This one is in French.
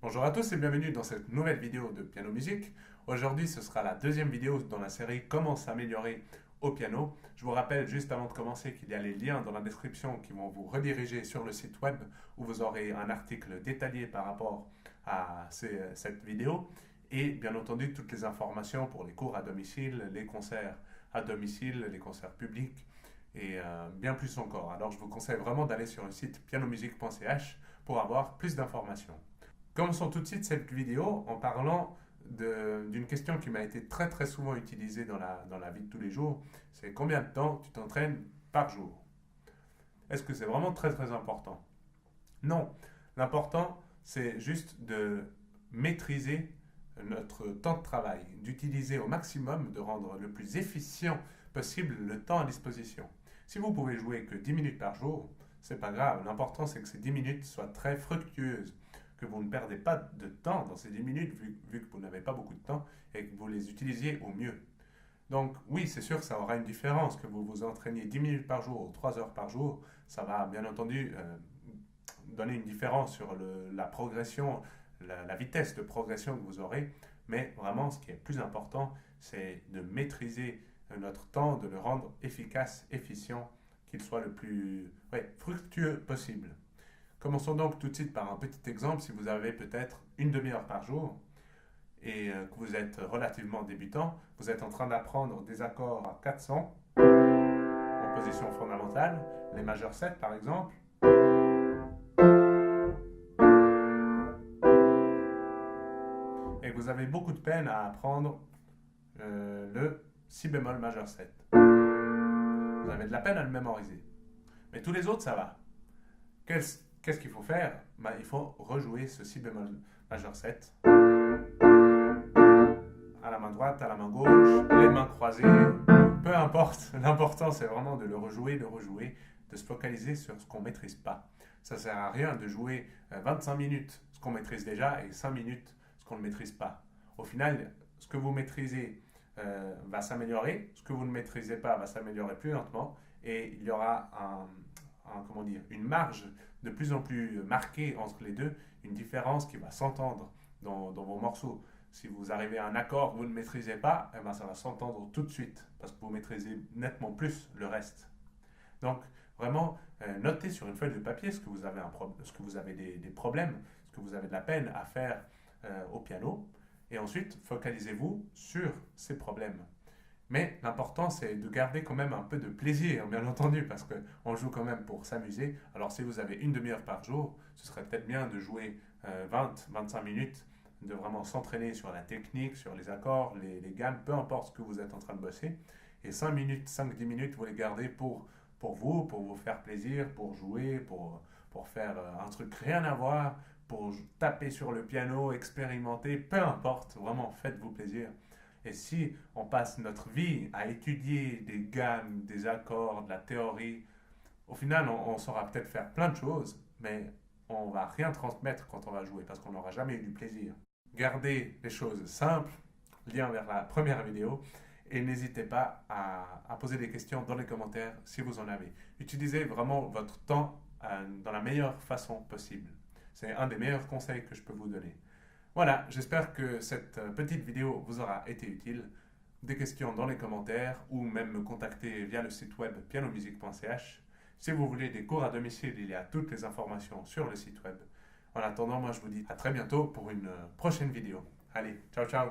Bonjour à tous et bienvenue dans cette nouvelle vidéo de Piano Musique. Aujourd'hui, ce sera la deuxième vidéo dans la série Comment s'améliorer au piano. Je vous rappelle juste avant de commencer qu'il y a les liens dans la description qui vont vous rediriger sur le site web où vous aurez un article détaillé par rapport à cette vidéo et bien entendu toutes les informations pour les cours à domicile, les concerts à domicile, les concerts publics et bien plus encore. Alors je vous conseille vraiment d'aller sur le site pianomusique.ch pour avoir plus d'informations. Commençons tout de suite cette vidéo en parlant d'une question qui m'a été très souvent utilisée dans la vie de tous les jours. C'est combien de temps tu t'entraînes par jour? Est-ce que c'est vraiment très important? Non. L'important, c'est juste de maîtriser notre temps de travail, d'utiliser au maximum, de rendre le plus efficient possible le temps à disposition. Si vous pouvez jouer que 10 minutes par jour, c'est pas grave. L'important, c'est que ces 10 minutes soient très fructueuses, que vous ne perdez pas de temps dans ces 10 minutes vu que vous n'avez pas beaucoup de temps et que vous les utilisiez au mieux. Donc oui, c'est sûr que ça aura une différence, que vous vous entraîniez 10 minutes par jour ou 3 heures par jour, ça va bien entendu donner une différence sur la progression, la vitesse de progression que vous aurez, mais vraiment ce qui est plus important, c'est de maîtriser notre temps, de le rendre efficace, efficient, qu'il soit le plus fructueux possible. Commençons donc tout de suite par un petit exemple. Si vous avez peut-être une demi-heure par jour et que vous êtes relativement débutant, vous êtes en train d'apprendre des accords à 400 en position fondamentale, les majeurs 7 par exemple, et que vous avez beaucoup de peine à apprendre le si bémol majeur 7. Vous avez de la peine à le mémoriser. Mais tous les autres, ça va. Qu'est-ce qu'il faut faire? Il faut rejouer ce si bémol majeur 7 à la main droite, à la main gauche, les mains croisées, peu importe. L'important, c'est vraiment de le rejouer, de se focaliser sur ce qu'on ne maîtrise pas. Ça ne sert à rien de jouer 25 minutes ce qu'on maîtrise déjà et 5 minutes ce qu'on ne maîtrise pas. Au final, ce que vous maîtrisez va s'améliorer, ce que vous ne maîtrisez pas va s'améliorer plus lentement et il y aura une marge de plus en plus marquée entre les deux, une différence qui va s'entendre dans vos morceaux. Si vous arrivez à un accord que vous ne maîtrisez pas, eh ben ça va s'entendre tout de suite parce que vous maîtrisez nettement plus le reste. Donc, vraiment, notez sur une feuille de papier ce que vous avez des problèmes, ce que vous avez de la peine à faire au piano, et ensuite focalisez-vous sur ces problèmes. Mais l'important, c'est de garder quand même un peu de plaisir, bien entendu, parce qu'on joue quand même pour s'amuser. Alors, si vous avez une demi-heure par jour, ce serait peut-être bien de jouer 20-25 minutes, de vraiment s'entraîner sur la technique, sur les accords, les gammes, peu importe ce que vous êtes en train de bosser. Et 5 minutes, 5-10 minutes, vous les gardez pour vous faire plaisir, pour jouer, pour faire un truc rien à voir, pour taper sur le piano, expérimenter, peu importe, vraiment, faites-vous plaisir. Et si on passe notre vie à étudier des gammes, des accords, de la théorie, au final, on saura peut-être faire plein de choses, mais on ne va rien transmettre quand on va jouer parce qu'on n'aura jamais eu du plaisir. Gardez les choses simples, lien vers la première vidéo, et n'hésitez pas à poser des questions dans les commentaires si vous en avez. Utilisez vraiment votre temps dans la meilleure façon possible. C'est un des meilleurs conseils que je peux vous donner. Voilà, j'espère que cette petite vidéo vous aura été utile. Des questions dans les commentaires ou même me contacter via le site web pianomusique.ch. Si vous voulez des cours à domicile, il y a toutes les informations sur le site web. En attendant, moi je vous dis à très bientôt pour une prochaine vidéo. Allez, ciao ciao!